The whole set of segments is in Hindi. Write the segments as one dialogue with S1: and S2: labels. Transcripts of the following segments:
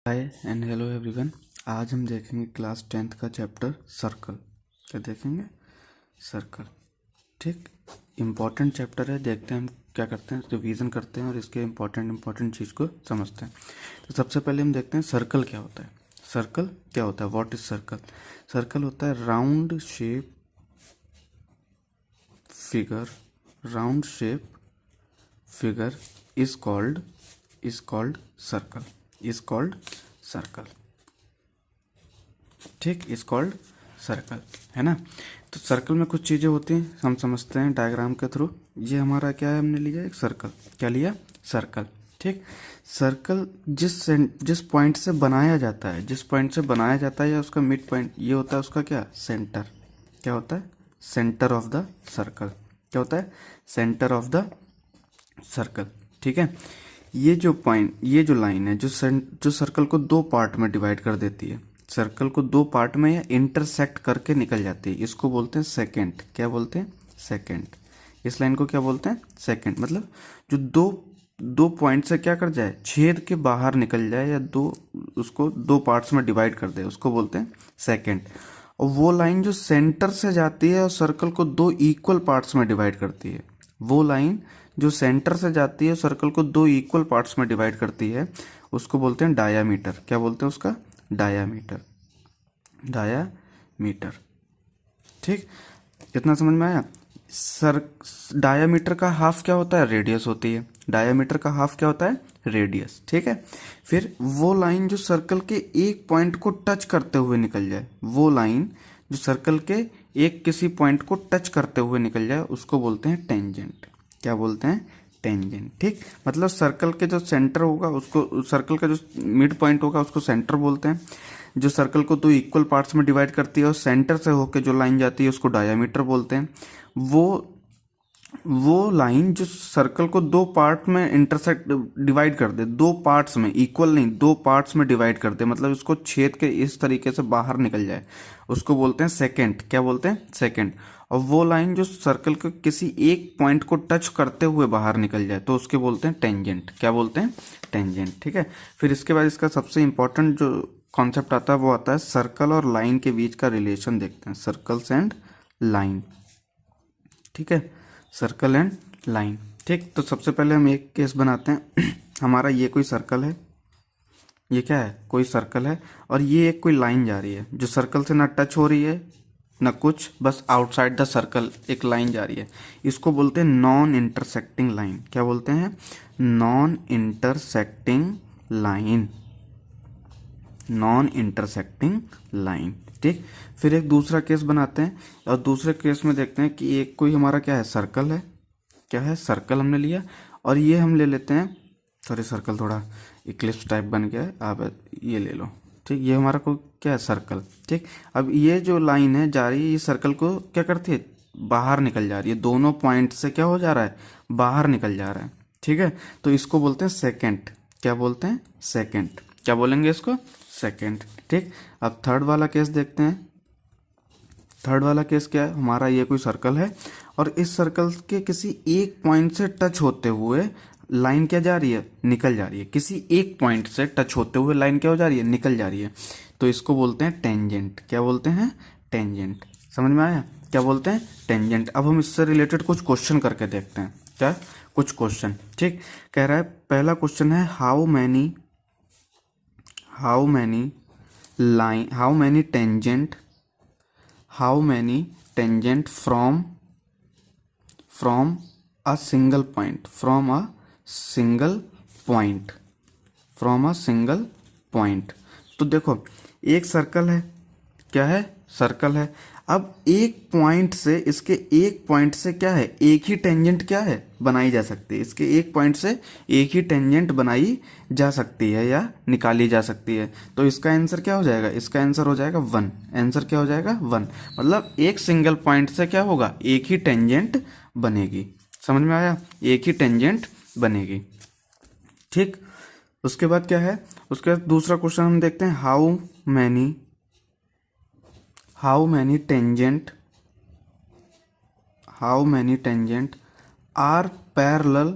S1: Hi and hello everyone. आज हम देखेंगे क्लास 10th का चैप्टर सर्कल। क्या देखेंगे? सर्कल। ठीक, इम्पॉर्टेंट चैप्टर है। देखते हैं हम क्या करते हैं, रिवीजन करते हैं और इसके इम्पॉर्टेंट चीज़ को समझते हैं। तो सबसे पहले हम देखते हैं सर्कल क्या होता है। सर्कल क्या होता है? What is circle? सर्कल होता है round shape figure. Round shape figure is called circle. Is called circle. ठीक, इज कॉल्ड सर्कल, है ना। तो सर्कल में कुछ चीज़ें होती हैं, हम समझते हैं डायग्राम के थ्रू। ये हमारा क्या है, हमने लिया एक सर्कल। क्या लिया? सर्कल। ठीक, सर्कल जिस पॉइंट से बनाया जाता है, जिस पॉइंट से बनाया जाता है या उसका मिड पॉइंट, ये होता है उसका क्या? सेंटर। क्या होता है? Centre of the circle. क्या होता है? Centre of the circle. ठीक है, ये जो पॉइंट, ये जो लाइन है जो सर्कल को दो पार्ट में डिवाइड कर देती है, सर्कल को दो पार्ट में या इंटरसेक्ट करके निकल जाती है, इसको बोलते हैं सेकेंड। क्या बोलते हैं? सेकेंड। इस लाइन को क्या बोलते हैं? सेकेंड। मतलब जो दो दो पॉइंट से क्या कर जाए, छेद के बाहर निकल जाए, या उसको दो पार्ट्स में डिवाइड कर दे, उसको बोलते हैं सेकेंड। और वो लाइन जो सेंटर से जाती है और सर्कल को दो इक्वल पार्ट्स में डिवाइड करती है, वो लाइन जो सेंटर से जाती है सर्कल को दो इक्वल पार्ट्स में डिवाइड करती है, उसको बोलते हैं डायामीटर। क्या बोलते हैं उसका? डायामीटर। डायामीटर। ठीक, इतना समझ में आया? सर, डायामीटर का हाफ क्या होता है? रेडियस होती है। डायामीटर का हाफ क्या होता है? रेडियस। ठीक है, फिर वो लाइन जो सर्कल के एक पॉइंट को टच करते हुए निकल जाए, वो लाइन जो सर्कल के एक किसी पॉइंट को टच करते हुए निकल जाए, उसको बोलते हैं टेंजेंट। क्या बोलते हैं? टेंजेंट। ठीक, मतलब सर्कल के जो सेंटर होगा उसको, सर्कल का जो मिड पॉइंट होगा उसको सेंटर बोलते हैं। जो सर्कल को दो इक्वल पार्ट्स में डिवाइड करती है और सेंटर से होकर जो लाइन जाती है उसको डायामीटर बोलते हैं। वो लाइन जो सर्कल को दो पार्ट में इंटरसेक्ट डिवाइड कर दे, दो पार्ट्स में, इक्वल नहीं, दो पार्ट्स में डिवाइड कर दे, मतलब इसको छेद के इस तरीके से बाहर निकल जाए, उसको बोलते हैं सेकेंड। क्या बोलते हैं? सेकेंड। और वो लाइन जो सर्कल के किसी एक पॉइंट को टच करते हुए बाहर निकल जाए तो उसके बोलते हैं टेंजेंट। क्या बोलते हैं? टेंजेंट। ठीक है, फिर इसके बाद इसका सबसे इंपॉर्टेंट जो कॉन्सेप्ट आता है वो आता है सर्कल और लाइन के बीच का रिलेशन देखते हैं। Circles and line. ठीक है, सर्कल एंड लाइन। ठीक, तो सबसे पहले हम एक केस बनाते हैं। हमारा ये कोई सर्कल है, ये क्या है? कोई सर्कल है, और ये एक कोई लाइन जा रही है जो सर्कल से ना टच हो रही है ना कुछ, बस आउटसाइड द सर्कल एक लाइन जा रही है। इसको बोलते हैं नॉन इंटरसेक्टिंग लाइन। क्या बोलते हैं? Non intersecting line. Non intersecting line. ठीक, फिर एक दूसरा केस बनाते हैं और दूसरे केस में देखते हैं कि एक कोई हमारा क्या है? सर्कल है। क्या है? सर्कल हमने लिया, और ये हम ले लेते हैं, सॉरी सर्कल थोड़ा इक्लिप्स टाइप बन गया है, आप ये ले लो। ठीक, ये हमारा कोई क्या है? सर्कल। ठीक, अब ये जो लाइन है जा रही है, ये सर्कल को क्या करती है? बाहर निकल जा रही है, दोनों पॉइंट से क्या हो जा रहा है? बाहर निकल जा रहा है। ठीक है, तो इसको बोलते हैं सेकेंड। क्या बोलते हैं? सेकेंड। क्या बोलेंगे इसको? सेकेंड। ठीक, अब थर्ड वाला केस देखते हैं। थर्ड वाला केस क्या है? हमारा ये कोई सर्कल है और इस सर्कल के किसी एक पॉइंट से टच होते हुए लाइन क्या जा रही है? निकल जा रही है। किसी एक पॉइंट से टच होते हुए लाइन क्या हो जा रही है? निकल जा रही है। तो इसको बोलते हैं टेंजेंट। क्या बोलते हैं? टेंजेंट। समझ में आया? क्या बोलते हैं? टेंजेंट। अब हम इससे रिलेटेड कुछ क्वेश्चन करके देखते हैं। क्या? कुछ क्वेश्चन। ठीक, कह रहा है, पहला क्वेश्चन है how many tangent how many tangent from a single point from a single point। तो देखो, एक सर्कल है। क्या है? सर्कल है। अब एक पॉइंट से, इसके एक पॉइंट से क्या है? एक ही टेंजेंट क्या है? बनाई जा सकती है। इसके एक पॉइंट से एक ही टेंजेंट बनाई जा सकती है या निकाली जा सकती है। तो इसका आंसर क्या हो जाएगा? इसका आंसर हो जाएगा 1। आंसर क्या हो जाएगा? 1। मतलब एक सिंगल पॉइंट से क्या होगा? एक ही टेंजेंट बनेगी। समझ में आया? एक ही टेंजेंट बनेगी। ठीक, उसके बाद क्या है? उसके बाद दूसरा क्वेश्चन हम देखते हैं, how many tangent are parallel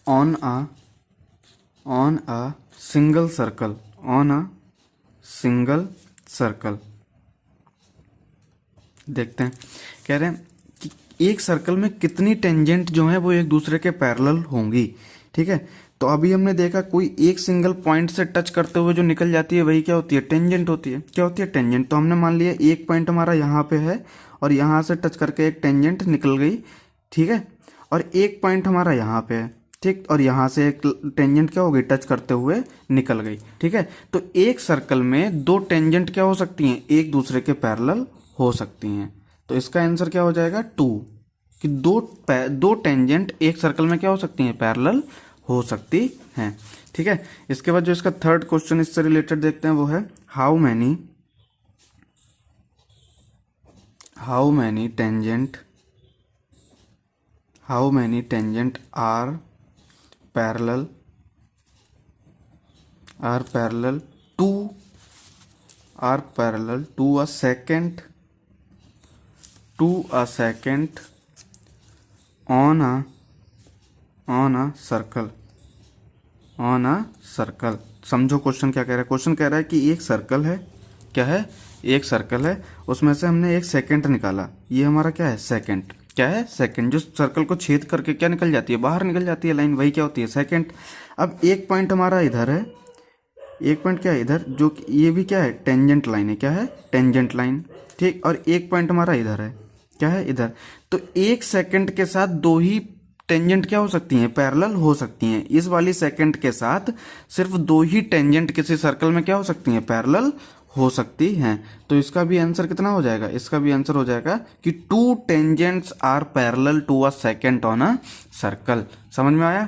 S1: on a single circle, on a single circle. देखते हैं, कह रहे हैं कि एक सर्कल में कितनी टेंजेंट जो है वो एक दूसरे के पैरेलल होंगी। ठीक है, तो अभी हमने देखा कोई एक सिंगल पॉइंट से टच करते हुए जो निकल जाती है वही क्या होती है, टेंजेंट होती है। क्या होती है, टेंजेंट। तो हमने मान लिया एक पॉइंट हमारा यहाँ पे है और यहाँ से टच करके एक टेंजेंट निकल गई। ठीक है, और एक पॉइंट हमारा यहाँ पे है, ठीक, और यहाँ से एक टेंजेंट क्या हो गई, टच करते हुए निकल गई। ठीक है, तो एक सर्कल में दो टेंजेंट क्या हो सकती हैं, एक दूसरे के पैरेलल हो सकती हैं। तो इसका आंसर क्या हो जाएगा, 2, कि दो टेंजेंट एक सर्कल में क्या हो सकती हैं, पैरेलल हो सकती हैं। ठीक है, इसके बाद जो इसका थर्ड क्वेश्चन इससे रिलेटेड देखते हैं वो है how many tangent are parallel to a second on a circle. समझो क्वेश्चन क्या कह रहा है। क्वेश्चन कह रहा है कि एक सर्कल है, क्या है, एक सर्कल है, उसमें से हमने एक सेकंड निकाला। ये हमारा क्या है, सेकंड। क्या है, सेकंड। जो सर्कल को छेद करके क्या निकल जाती है, बाहर निकल जाती है लाइन, वही क्या होती है, सेकंड। अब एक पॉइंट हमारा इधर है, एक पॉइंट क्या है इधर, जो कि ये भी क्या है, टेंजेंट लाइन है। क्या है, टेंजेंट लाइन। ठीक, और एक पॉइंट हमारा इधर है, क्या है, इधर। तो एक सेकंड के साथ दो ही टेंजेंट क्या हो सकती हैं, पैरेलल हो सकती हैं। इस वाली सेकंड के साथ सिर्फ दो ही टेंजेंट किसी सर्कल में क्या हो सकती हैं, पैरेलल हो सकती हैं। तो इसका भी आंसर कितना हो जाएगा, इसका भी आंसर हो जाएगा कि 2 tangents are parallel to a second on a circle. समझ में आया,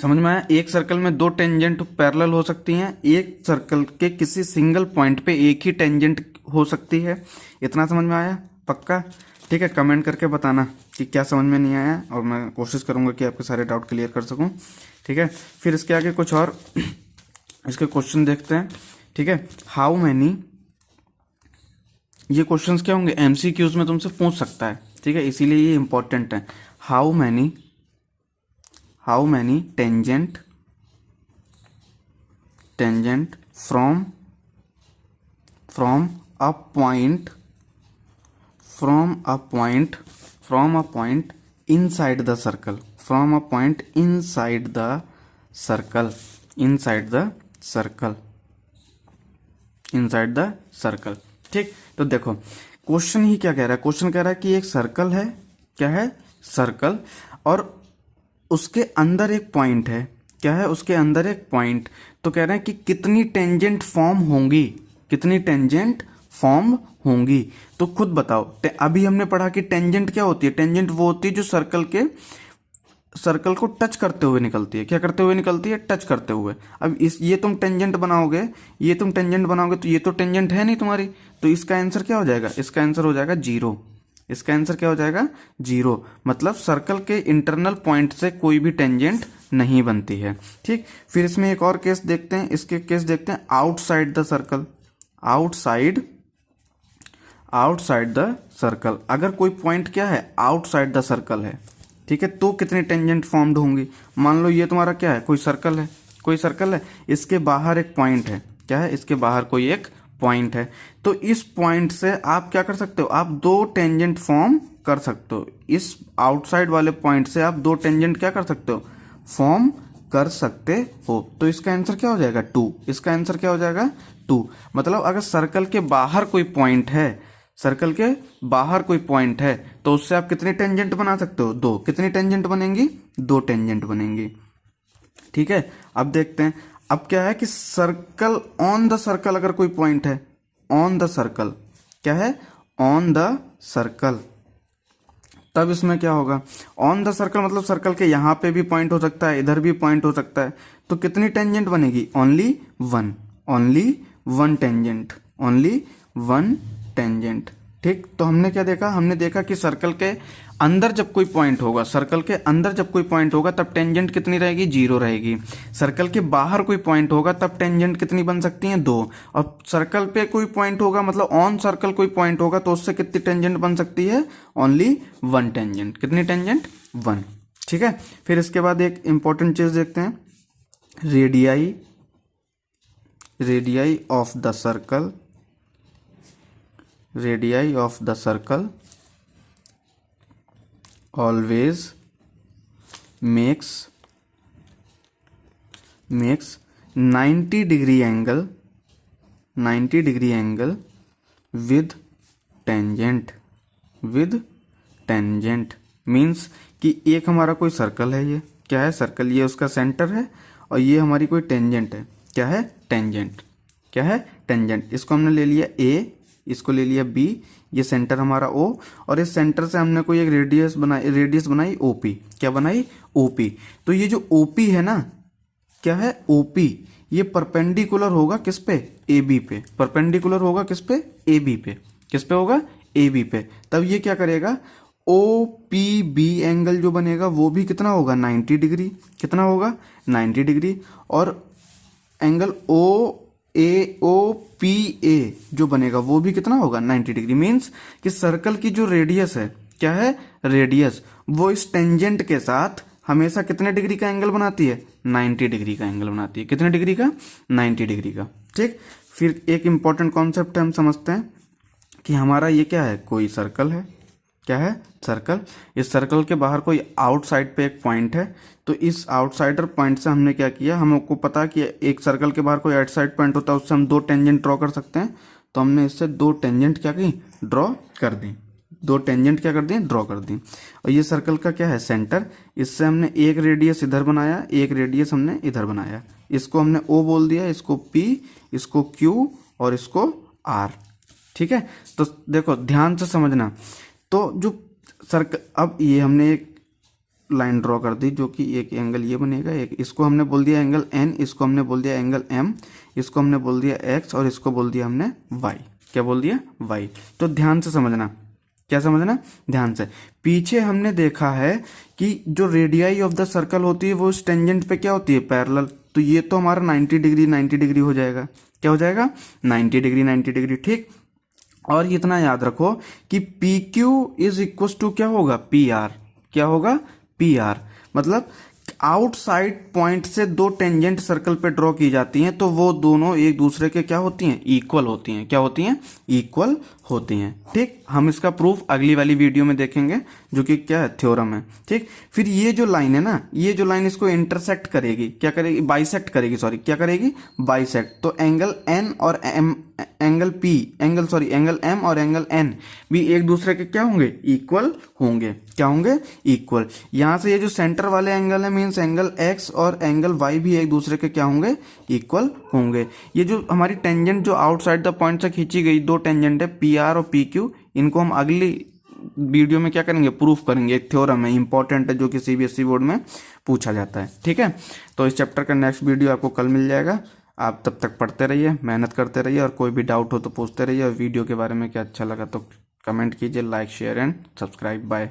S1: समझ में आया। एक सर्कल में दो टेंजेंट पैरेलल हो सकती हैं, एक सर्कल के किसी सिंगल पॉइंट पे एक ही टेंजेंट हो सकती है। इतना समझ में आया, पक्का। ठीक है, कमेंट करके बताना कि क्या समझ में नहीं आया, और मैं कोशिश करूंगा कि आपके सारे डाउट क्लियर कर सकूं। ठीक है, फिर इसके आगे कुछ और इसके क्वेश्चन देखते हैं। ठीक है, हाउ मैनी, ये क्वेश्चंस क्या होंगे, एमसीक्यूज में तुमसे पूछ सकता है। ठीक है, इसीलिए ये इंपॉर्टेंट है। How many tangent from a point inside the circle, from a point inside the circle। ठीक, तो देखो क्वेश्चन ही क्या कह रहा है, क्वेश्चन कह रहा है कि एक सर्कल है, क्या है, सर्कल, और उसके अंदर एक पॉइंट है। क्या है, उसके अंदर एक पॉइंट। तो कह रहे हैं कि कितनी टेंजेंट फॉर्म होंगी, कितनी टेंजेंट फॉर्म होंगी। तो खुद बताओ, अभी हमने पढ़ा कि टेंजेंट क्या होती है, टेंजेंट वो होती है जो सर्कल को टच करते हुए निकलती है। क्या करते हुए निकलती है, टच करते हुए। अब ये तुम टेंजेंट बनाओगे, तो ये तो टेंजेंट है नहीं तुम्हारी, तो इसका आंसर क्या हो जाएगा, इसका आंसर हो जाएगा 0। इसका आंसर क्या हो जाएगा, 0। मतलब सर्कल के इंटरनल पॉइंट से कोई भी टेंजेंट नहीं बनती है। ठीक, फिर इसमें एक और केस देखते हैं, इसके केस देखते हैं outside the circle. Outside the circle, अगर कोई पॉइंट क्या है, आउटसाइड द सर्कल है, ठीक है, तो कितनी टेंजेंट फॉर्म्ड होंगी। मान लो ये तुम्हारा क्या है, कोई सर्कल है, इसके बाहर एक पॉइंट है। क्या है, इसके बाहर कोई एक पॉइंट है। तो इस पॉइंट से आप क्या कर सकते हो, आप दो टेंजेंट फॉर्म कर सकते हो। इस आउटसाइड वाले पॉइंट से आप दो टेंजेंट क्या कर सकते हो, फॉर्म कर सकते हो। तो इसका आंसर क्या हो जाएगा, 2। इसका आंसर क्या हो जाएगा, 2। मतलब अगर सर्कल के बाहर कोई पॉइंट है, सर्कल के बाहर कोई पॉइंट है, तो उससे आप कितनी टेंजेंट बना सकते हो, 2। कितनी टेंजेंट बनेंगी, 2 टेंजेंट बनेंगी। ठीक है, अब देखते हैं। अब क्या है कि सर्कल, ऑन द सर्कल अगर कोई पॉइंट है, ऑन द सर्कल, क्या है, ऑन द सर्कल, तब इसमें क्या होगा, ऑन द सर्कल मतलब सर्कल के यहां पे भी पॉइंट हो सकता है, इधर भी पॉइंट हो सकता है। तो कितनी टेंजेंट बनेगी, ओनली वन टेंजेंट। ठीक, तो हमने क्या देखा, हमने देखा कि सर्कल के अंदर जब कोई पॉइंट होगा, तब टेंजेंट कितनी रहेगी, 0 रहेगी। सर्कल के बाहर कोई पॉइंट होगा तब टेंजेंट कितनी बन सकती है, 2। और सर्कल पे कोई पॉइंट होगा, मतलब ऑन सर्कल कोई पॉइंट होगा, तो उससे कितनी टेंजेंट बन सकती है, ओनली 1 टेंजेंट। कितनी टेंजेंट, 1। ठीक है। फिर इसके बाद एक इंपॉर्टेंट चीज देखते हैं, radii, radii of the circle, radii of the circle always makes 90 degree angle, 90 degree angle with tangent, with tangent means कि एक हमारा कोई सर्कल है, ये क्या है, सर्कल, ये उसका सेंटर है, और ये हमारी कोई टेंजेंट है, क्या है, टेंजेंट, क्या है, टेंजेंट। इसको हमने ले लिया ए, इसको ले लिया बी, ये सेंटर हमारा ओ, और इस सेंटर से हमने कोई एक रेडियस बनाई ओपी, क्या बनाई, ओपी। तो ये जो ओपी है ना, क्या है, ओपी, ये परपेंडिकुलर होगा किस पे, ए बी पे, परपेंडिकुलर होगा किस पे, ए बी पे, किस पे होगा, ए बी पे। तब ये क्या करेगा, ओ पी बी एंगल जो बनेगा वो भी कितना होगा, 90 डिग्री, कितना होगा, 90 डिग्री। और एंगल ओ पी ए जो बनेगा वो भी कितना होगा, 90 डिग्री। मीन्स कि सर्कल की जो रेडियस है, क्या है, रेडियस, वो इस टेंजेंट के साथ हमेशा कितने डिग्री का एंगल बनाती है, 90 डिग्री का एंगल बनाती है, कितने डिग्री का, 90 डिग्री का। ठीक। फिर एक इंपॉर्टेंट कॉन्सेप्ट हम समझते हैं कि हमारा ये क्या है, कोई सर्कल है, क्या है, सर्कल। इस सर्कल के बाहर कोई आउटसाइड पे एक पॉइंट है, तो इस आउटसाइडर पॉइंट से हमने क्या किया, हमको पता कि एक सर्कल के बाहर कोई आउटसाइड पॉइंट होता है, उससे हम दो टेंजेंट ड्रॉ कर सकते हैं। तो हमने इससे दो टेंजेंट क्या की, ड्रॉ कर दी, दो टेंजेंट क्या कर दी, ड्रॉ कर दी। और ये सर्कल का क्या है, सेंटर, इससे हमने एक रेडियस इधर बनाया, एक रेडियस हमने इधर बनाया, इसको हमने ओ बोल दिया, इसको पी, इसको क्यू, और इसको आर। ठीक है। तो देखो ध्यान से समझना, तो जो सर्कल, अब ये हमने एक लाइन ड्रॉ कर दी जो कि एक एंगल ये बनेगा, एक इसको हमने बोल दिया एंगल एन, इसको हमने बोल दिया एंगल एम, इसको हमने बोल दिया एक्स, और इसको बोल दिया हमने वाई, क्या बोल दिया, वाई। तो ध्यान से समझना, क्या समझना, ध्यान से। पीछे हमने देखा है कि जो रेडियाई ऑफ द सर्कल होती है वो इस टेंजेंट पे क्या होती है, पैरेलल। तो ये तो हमारा 90 डिग्री 90 डिग्री हो जाएगा, क्या हो जाएगा, 90 डिग्री 90 डिग्री। ठीक। और इतना याद रखो कि P Q is equal to क्या होगा, पी आर, क्या होगा, पी आर। मतलब आउटसाइड पॉइंट से दो टेंजेंट सर्कल पे ड्रॉ की जाती हैं, तो वो दोनों एक दूसरे के क्या होती हैं, इक्वल होती हैं, क्या होती हैं, इक्वल होती हैं। ठीक। हम इसका प्रूफ अगली वाली वीडियो में देखेंगे, जो कि क्या है, थ्योरम है। ठीक। फिर ये जो लाइन है ना, ये जो लाइन इसको इंटरसेक्ट करेगी, क्या करेगी, बाइसेक्ट करेगी, सॉरी, क्या करेगी, बाइसेक्ट। तो एंगल एन और M, angle P, angle M और एंगल एन भी एक दूसरे के क्या होंगे, इक्वल होंगे, क्या होंगे, इक्वल। यहां से ये जो सेंटर वाले एंगल है, मीन्स एंगल एक्स और एंगल वाई भी एक दूसरे के क्या होंगे, इक्वल होंगे। ये जो हमारी टेंजेंट जो आउटसाइड द पॉइंट से खींची गई दो टेंजेंट है, पी आर और पी क्यू, इनको हम अगली वीडियो में क्या करेंगे, प्रूफ करेंगे। एक थ्योरम है, इंपॉर्टेंट है, जो कि सीबीएसई बोर्ड में पूछा जाता है। ठीक है। तो इस चैप्टर का नेक्स्ट वीडियो आपको कल मिल जाएगा। आप तब तक पढ़ते रहिए, मेहनत करते रहिए, और कोई भी डाउट हो तो पूछते रहिए। और वीडियो के बारे में क्या अच्छा लगा तो कमेंट कीजिए, like share and subscribe. Bye.